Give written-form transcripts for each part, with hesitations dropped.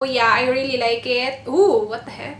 Oh yeah, I really like it. Ooh, what the heck?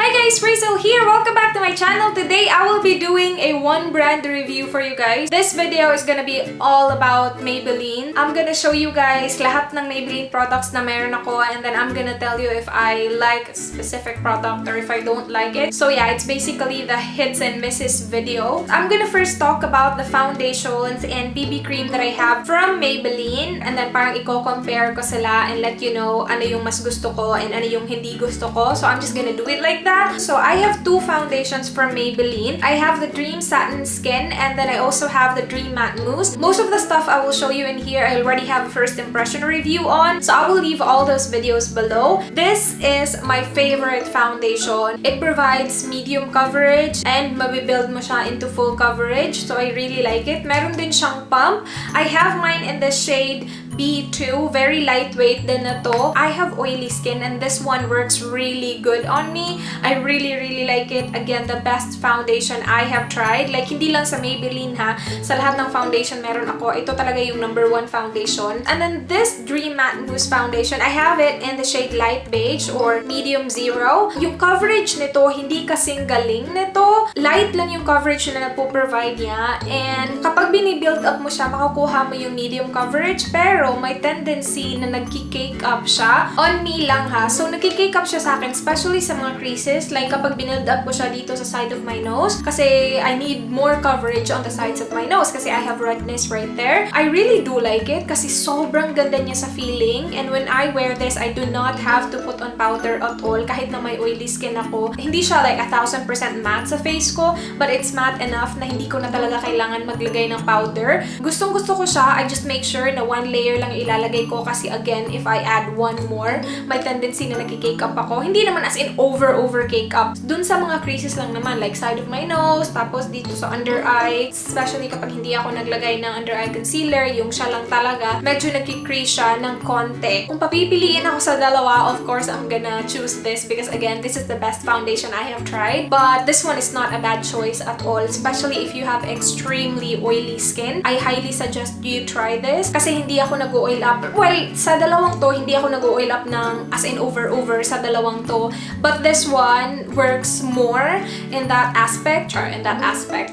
Hi guys, Rachel here. Welcome back to my channel. Today, I will be doing a one brand review for you guys. This video is gonna be all about Maybelline. I'm gonna show you guys lahat ng Maybelline products na meron ako, and then I'm gonna tell you if I like a specific product or if I don't like it. So yeah, it's basically the hits and misses video. I'm gonna first talk about the foundations and BB cream that I have from Maybelline, and then parang i-compare ko sila and let you know ano yung mas gusto ko and ano yung hindi gusto ko. So I'm just gonna do it like that. So I have two foundations from Maybelline. I have the Dream Satin Skin, and then I also have the Dream Matte Mousse. Most of the stuff I will show you in here, I already have a first impression review on, so I will leave all those videos below. This is my favorite foundation. It provides medium coverage and mabibuild mo siya into full coverage, so I really like it. Meron din siyang pump. I have mine in the shade B2, very lightweight din na to. I have oily skin and this one works really good on me. I really like it. Again, the best foundation I have tried. Like, hindi lang sa Maybelline ha. Sa lahat ng foundation meron ako. Ito talaga yung #1 foundation. And then this Dream Matte Mousse foundation, I have it in the shade light beige or medium 0. Yung coverage nito, hindi kasing galing nito. Light lang yung coverage na nagpo-provide niya. And kapag binibuild up mo siya, makukuha mo yung medium coverage. Pero may tendency na nagki-cake up siya. On me lang ha. So, nagki-cake up siya sa akin, especially sa mga creases. Like, kapag binuild up ko siya dito sa side of my nose. Kasi I need more coverage on the sides of my nose. Kasi I have redness right there. I really do like it kasi sobrang ganda niya sa feeling. And when I wear this, I do not have to put on powder at all. Kahit na may oily skin ako. Hindi siya like 1000% matte sa face ko. But it's matte enough na hindi ko na talaga kailangan maglagay ng powder. Gustong gusto ko siya. I just make sure na one layer lang ilalagay ko kasi again, if I add one more, may tendency na nagki-cake up ako. Hindi naman as in over cake up. Dun sa mga creases lang naman, like side of my nose, tapos dito sa under eye, especially kapag hindi ako naglagay ng under eye concealer, yung siya lang talaga, medyo nagki-crease siya ng konti. Kung papipiliin ako sa dalawa, of course, I'm gonna choose this because again, this is the best foundation I have tried. But this one is not a bad choice at all, especially if you have extremely oily skin. I highly suggest you try this kasi hindi ako nag-oil up. Well, sa dalawang to, hindi ako nag-oil up ng as in over sa dalawang to. But this one works more in that aspect.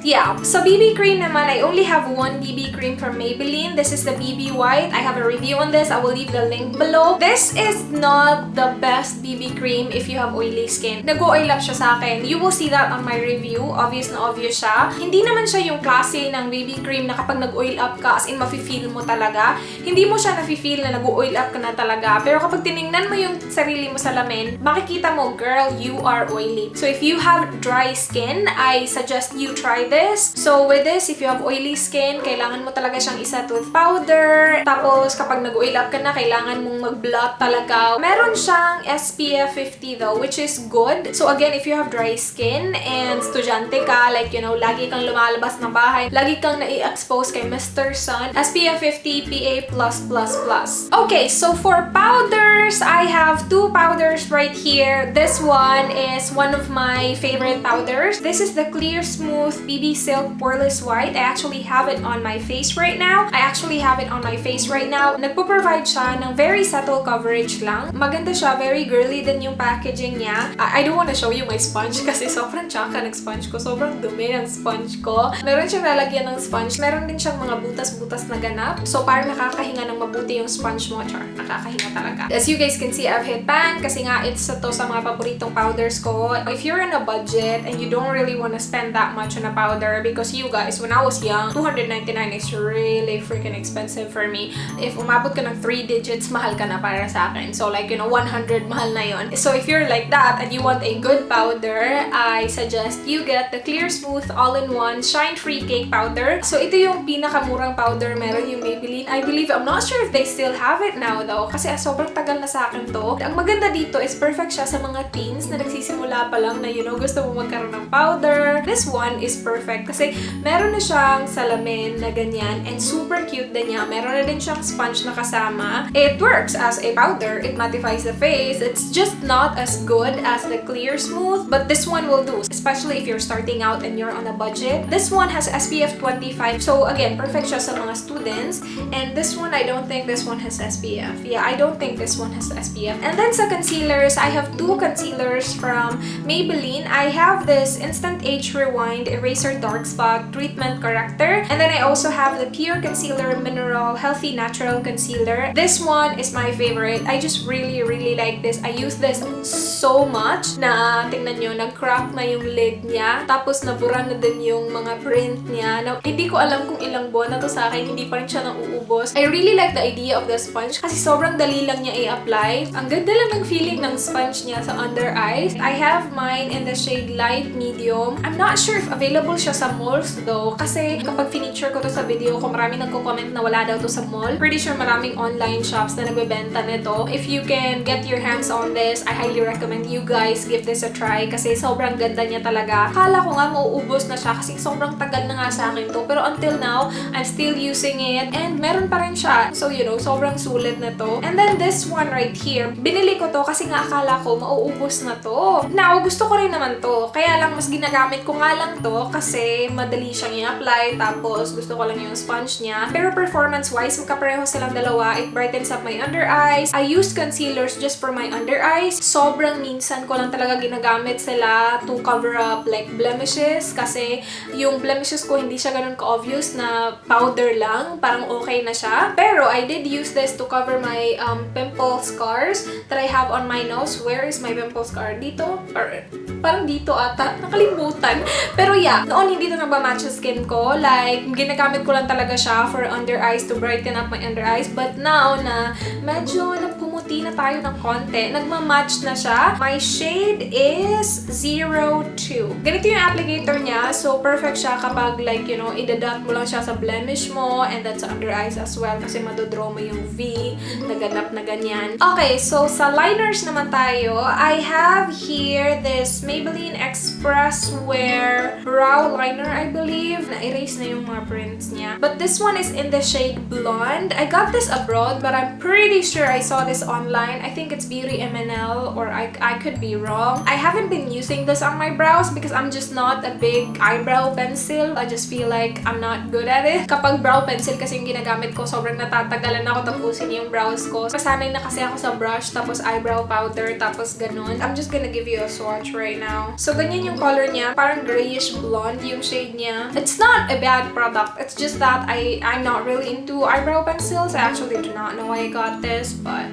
Yeah. So, BB cream naman, I only have one BB cream from Maybelline. This is the BB White. I have a review on this. I will leave the link below. This is not the best BB cream if you have oily skin. Nag-oil up siya sa akin. You will see that on my review. Obvious na obvious siya. Hindi naman siya yung klase ng BB cream na kapag nag-oil up ka, as in mafe-feel mo talaga. Hindi mo siya nafe-feel na nag-oil up ka na talaga. Pero kapag tiningnan mo yung sarili mo sa lamin, makikita mo, girl, you are oily. So if you have dry skin, I suggest you try this. So with this, if you have oily skin, kailangan mo talaga siyang iset with powder. Tapos kapag nag-oil up ka na, kailangan mong mag-blot talaga. Meron siyang SPF 50 though, which is good. So again, if you have dry skin and estudyante ka, like, you know, lagi kang lumalabas ng bahay, lagi kang nai-expose kay Mr. Sun, SPF 50 PA++++. Okay, so for powders, I have two powders right here. This one is one of my favorite powders. This is the Clear Smooth BB Silk Poreless White. I actually have it on my face right now. Nagpo-provide siya ng very subtle coverage lang. Maganda siya, very girly din yung packaging niya. I don't want to show you my sponge kasi sobrang tsaka ng sponge ko. Sobrang dumi ng sponge ko. Meron siyang lalagyan ng sponge. Meron din siyang mga butas-butas na ganap. So, parang nakakahinga ng mabuti yung sponge mo. Char, nakakahinga talaga. As you guys can see, I've hit pan kasi nga it's to sa mga paboritong powders ko. If you're in a budget and you don't really want to spend that much on a powder, because you guys, when I was young, $299 is really freaking expensive for me. If umabot ka ng 3 digits, mahal ka na para sa akin. So like, you know, 100, mahal na yun. So if you're like that and you want a good powder, I suggest you get the Clear Smooth All-in-One Shine Free Cake Powder. So ito yung pinakamurang powder meron yung Maybelline. I believe, I'm not sure if they still have it now though, kasi sobrang tagal na sa akin to. Ang maganda dito is perfect siya sa mga teens na nagsisimula pa lang na, you know, gusto mo magkaroon ng powder. This one is perfect kasi meron na siyang salamin na ganyan and super cute ganda niya. Meron na din siyang sponge na kasama. It works as a powder. It mattifies the face. It's just not as good as the Clear Smooth, but this one will do, especially if you're starting out and you're on a budget. This one has SPF 25, so again, perfect siya sa mga students. And this one, I don't think this one has SPF. Yeah, I don't think this one has SPF. And then sa concealers, I have two concealers from Maybelline. I have this Instant Age Rewind Eraser Dark Spot Treatment Corrector. And then I also have the Pure Concealer Mineral Healthy Natural Concealer. This one is my favorite. I just really like this. I use this so much na tingnan nyo, nag-crack na yung lid niya. Tapos nabura na din yung mga print niya. Na, hindi ko alam kung ilang buwan na to sa akin. Hindi pa rin siya nauubos. I really like the idea of the sponge kasi sobrang dali lang niya i-apply. Ang ganda lang ng feeling ng sponge niya sa under eyes. I have mine in the shade Light Medium. I'm not sure if available siya sa malls though. Kasi kapag feature ko to sa video, kung marami nagko-comment na wala daw to sa mall, pretty sure maraming online shops na nagbebenta nito. If you can get your hands on this, I highly recommend you guys give this a try kasi sobrang ganda niya talaga. Akala ko nga mauubos na siya kasi sobrang tagal na nga sa akin to. Pero until now, I'm still using it and meron pa rin siya. So, you know, sobrang sulit na to. And then this one right here, binili ko to kasi nga akala ko mauubos na to. Now, gusto ko rin naman to. Kaya lang mas ginagamit ko nga lang to kasi madali siyang i-apply tapos gusto ko lang yung sponge niya. Pero performance-wise, magkapareho silang dalawa. It brightens up my under eyes. I use concealers just for my under eyes. Sobrang minsan ko lang talaga ginagamit sila to cover up like blemishes kasi yung blemishes ko hindi siya ganun ka-obvious na powder lang. Parang okay na siya. Pero I did use this to cover my pimple scars that I have on my nose. Where is my pimple scar? Dito? Or parang dito ata. Nakalimutan. Pero yeah, noon hindi ito nagmamatch sa skin ko. Like, ginagamit ko lang talaga siya for under eyes to brighten up my under eyes. But now na medyo pumuti na tayo ng konti, nagmamatch na siya. My shade is 02. Ganito yung applicator niya. So, perfect siya kapag like, you know, idadot mo lang siya sa blemish mo and then sa under eyes as well kasi madodraw mo yung V na ganap na ganyan. Okay, so sa liners naman tayo, I have here this Maybelline Express Wear Brow Liner, I believe. Na-erase na yung mga prints niya. But this one is in the shade Blonde. I got this abroad, but I'm pretty sure I saw this online. I think it's Beauty MNL, or I could be wrong. I haven't been using this on my brows because I'm just not a big eyebrow pencil. I just feel like I'm not good at it. Kapag brow pencil kasi yung ginagamit ko, sobrang natatagalan ako tapusin yung brows ko. Kasanay na kasi ako sa brush, tapos eyebrow powder, tapos ganun. I'm just gonna give you a swatch right now. So, ganyan yung color niya. Parang grayish blonde yung shade niya. It's not a bad product. It's just that I'm not really into eyebrow pencils. I actually do not know why I got this, but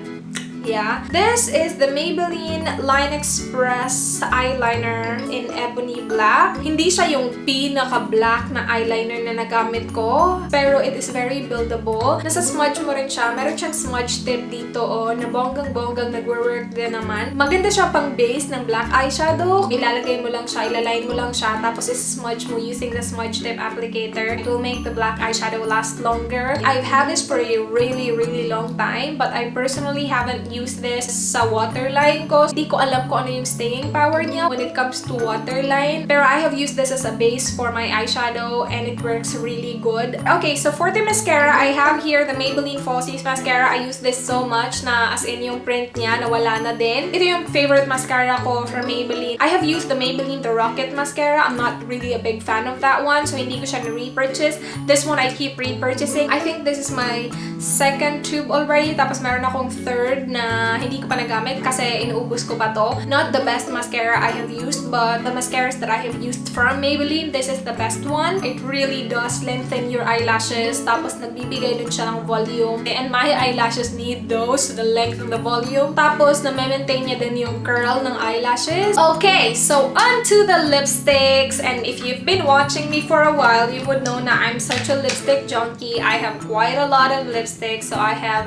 yeah. This is the Maybelline Line Express eyeliner in ebony black. Hindi siya yung pinaka-black na eyeliner na nagamit ko, pero it is very buildable. Nasa smudge mo rin siya. Meron siyang smudge tip dito, na bonggang-bonggang nagwo-work din naman. Maganda siya pang base ng black eyeshadow. Ilalagay mo lang siya, ilaline mo lang siya, tapos is-smudge mo using the smudge tip applicator. It will make the black eyeshadow last longer. I've had this for a really long time, but I personally haven't use this sa waterline ko. Hindi ko alam kung ano yung staying power niya when it comes to waterline. Pero I have used this as a base for my eyeshadow and it works really good. Okay, so for the mascara, I have here the Maybelline Falsies mascara. I use this so much na as in yung print niya nawala na din. Ito yung favorite mascara ko from Maybelline. I have used the Maybelline The Rocket mascara. I'm not really a big fan of that one, so hindi ko siya na-repurchase. This one I keep repurchasing. I think this is my second tube already. Tapos meron akong third na hindi ko pa nagamit kasi inuubos ko pa to. Not the best mascara I have used, but the mascaras that I have used from Maybelline, this is the best one. It really does lengthen your eyelashes. Tapos nagbibigay din siya ng volume. And my eyelashes need those, the length and the volume. Tapos na-maintain niya din yung curl ng eyelashes. Okay, so on to the lipsticks. And if you've been watching me for a while, you would know na I'm such a lipstick junkie. I have quite a lot of lipsticks, so I have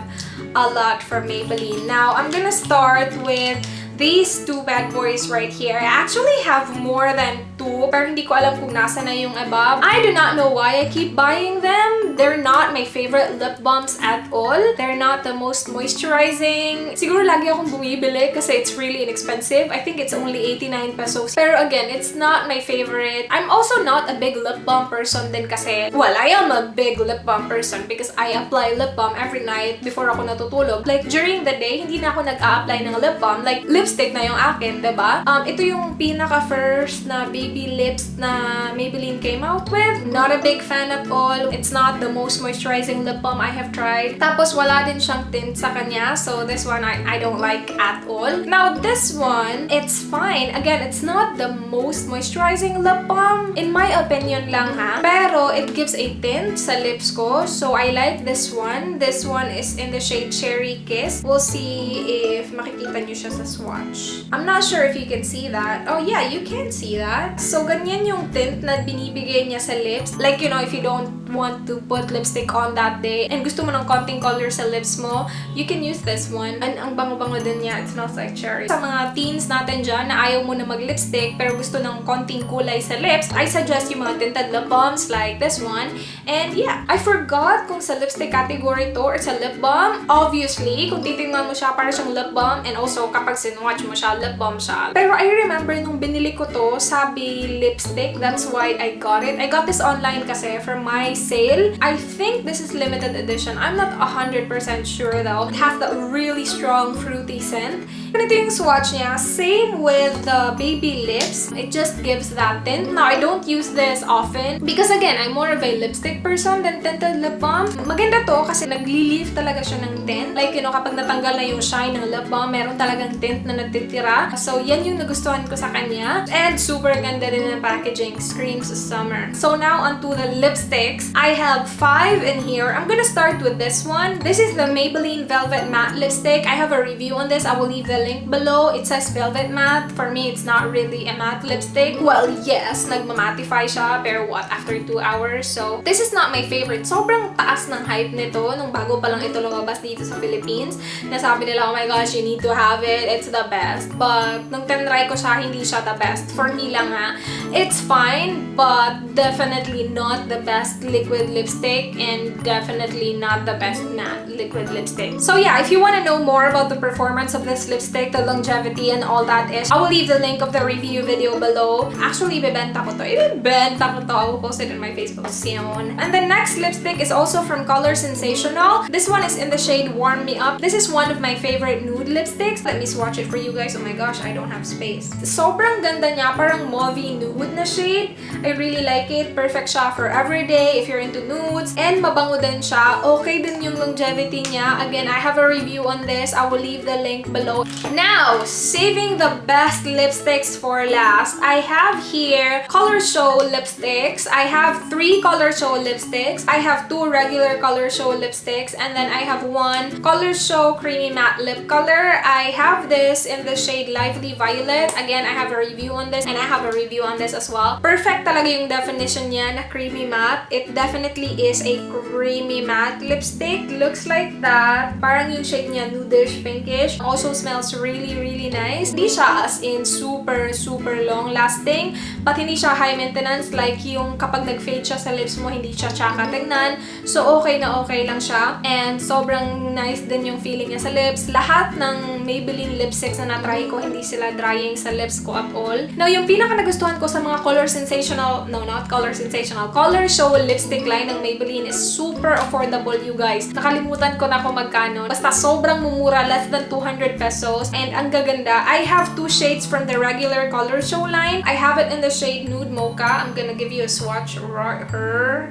a lot from Maybelline. Now, I'm gonna start with these two bad boys right here. I actually have more than two dupe, pero hindi ko alam kung nasa na yung above. I do not know why I keep buying them. They're not my favorite lip balms at all. They're not the most moisturizing. Siguro lagi akong bumibili kasi it's really inexpensive. I think it's only 89 pesos. Pero again, it's not my favorite. I'm also not a big lip balm person din kasi, well, I am a big lip balm person because I apply lip balm every night before ako natutulog. Like, during the day, hindi na ako nag-a-apply ng lip balm. Like, lipstick na yung akin, diba? Ito yung pinaka-first na baby lips na Maybelline came out with. Not a big fan at all. It's not the most moisturizing lip balm I have tried. Tapos, wala din siyang tint sa kanya. So, this one, I don't like at all. Now, this one, it's fine. Again, it's not the most moisturizing lip balm. In my opinion lang ha. Pero, it gives a tint sa lips ko. So, I like this one. This one is in the shade Cherry Kiss. We'll see if makikita nyo siya sa swatch. I'm not sure if you can see that. Oh yeah, you can see that. So, ganyan yung tint na binibigay niya sa lips. Like, you know, if you don't want to put lipstick on that day and gusto mo ng konting color sa lips mo, you can use this one. And ang bango-bango din niya. It smells like cherry. Sa mga teens natin dyan na ayaw mo na mag-lipstick pero gusto ng konting kulay sa lips, I suggest yung mga tinted lip balms like this one. And yeah, I forgot kung sa lipstick category to or sa lip balm. Obviously, kung titingnan mo siya, para siyang lip balm. And also, kapag sinwatch mo siya, lip balm siya. Pero I remember nung binili ko to, sabi lipstick. That's why I got it. I got this online kasi for my sale. I think this is limited edition. I'm not 100% sure though. It has that really strong fruity scent. Ganito yung swatch niya. Same with the baby lips. It just gives that tint. Now, I don't use this often because again, I'm more of a lipstick person than tinted lip balm. Maganda to kasi nagli-leave talaga siya ng tint. Like, you know, kapag natanggal na yung shine ng lip balm, meron talagang tint na natitira. So, yan yung nagustuhan ko sa kanya. And super ganda din ng packaging. Screams summer. So, now onto the lipsticks. I have 5 in here. I'm gonna start with this one. This is the Maybelline Velvet Matte Lipstick. I have a review on this. I will leave the link below. It says Velvet Matte. For me, it's not really a matte lipstick. Well, yes, nagmamatify siya, pero what, after 2 hours? So, this is not my favorite. Sobrang taas ng hype nito nung bago pa lang ito lumabas dito sa Philippines. Nasabi nila, oh my gosh, you need to have it. It's the best. But, nung tinry ko siya, hindi siya the best. For me lang ha. It's fine, but definitely not the best liquid lipstick and definitely not the best matte liquid lipstick. So yeah, if you want to know more about the performance of this lipstick, the longevity and all that is, I will leave the link of the review video below. Actually, ibebenta ko to. I will post it in my Facebook soon. And the next lipstick is also from Colorsensational. This one is in the shade Warm Me Up. This is one of my favorite nude lipsticks. Let me swatch it for you guys. Oh my gosh, I don't have space. Sobrang ganda niya. Parang mauvey nude na shade. I really like it. Perfect siya for everyday if you're into nudes. And mabango din siya. Okay din yung longevity niya. Again, I have a review on this. I will leave the link below. Now, saving the best lipsticks for last, I have here Colorshow lipsticks. I have 3 Colorshow lipsticks. I have 2 regular Colorshow lipsticks. And then I have 1 Colorshow Creamy Matte Lip Color. I have this in the shade Lively Violet. Again, I have a review on this and I have a review on this as well. Perfect talaga yung definition niya na creamy matte. It definitely is a creamy matte lipstick. Looks like that. Parang yung shade niya nudish, pinkish. Also smells really, really nice. Hindi siya as in super, super long lasting. But hindi siya high maintenance like yung kapag nag-fade siya sa lips mo, hindi siya tsaka tignan. So okay na okay lang siya. And sobrang nice din yung feeling niya sa lips. Lahat ng Maybelline lipsticks na na-try ko, hindi sila drying sa lips ko at all. Now, yung pinaka nagustuhan ko sa mga Colorsensational, no, not Colorsensational, Colorshow lipstick line ng Maybelline is super affordable, you guys. Nakalimutan ko na kung magkano. Basta sobrang mumura, less than 200 pesos. And ang gaganda, I have 2 shades from the regular Colorshow line. I have it in the shade Nude Mocha. I'm gonna give you a swatch.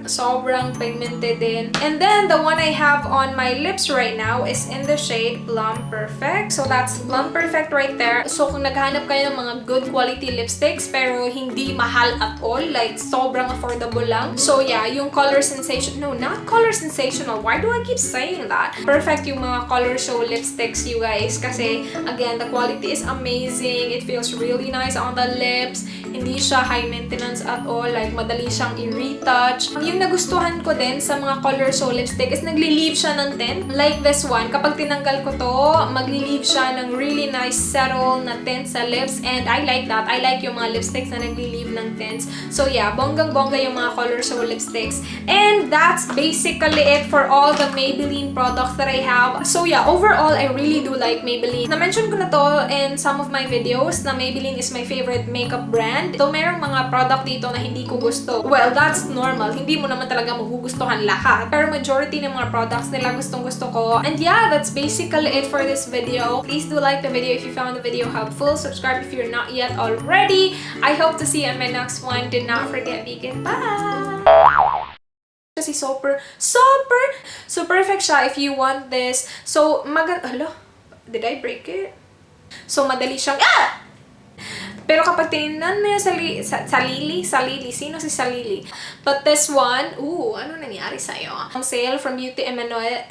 Sobrang pigmented din. And then, the one I have on my lips right now is in the shade Plum Perfect. So, that's Plum Perfect right there. So, kung naghahanap kayo ng mga good quality lipsticks, pero hindi mahal at all, like, sobrang affordable lang. So, yeah, yung no, not Colorsensational. Why do I keep saying that? Perfect yung mga Colorshow lipsticks, you guys. Kasi, again, the quality is amazing. It feels really nice on the lips. Hindi siya high maintenance at all. Like, madali siyang i-retouch. Yung nagustuhan ko din sa mga Colorshow lipstick is nagli-leave siya ng tint. Like this one, kapag tinanggal ko to, magli-leave siya ng really nice settle na tint sa lips. And I like that. I like yung mga lipsticks na nagli-leave ng tints. So yeah, bonggang-bongga yung mga Color Show lipsticks. And that's basically it for all the Maybelline products that I have. So yeah, overall, I really do like Maybelline. Na-mention ko na to in some of my videos na Maybelline is my favorite makeup brand. So merong mga product dito na hindi ko gusto. Well, that's normal. Hindi mo naman talaga magugustuhan lahat. Pero majority ng mga products nila gustong-gusto ko. And yeah, that's basically it for this video. Please do like the video if you found the video helpful. Subscribe if you're not yet already. I hope to see you on my next one. Do not forget vegan. Bye! Kasi so perfect siya if you want this. So, hala, did I break it? So, madali siyang, Pero kapag tinignan mo yung Salili, sino si Salili? But this one, ano nangyari sa'yo? Sale from Beauty Emmanuel,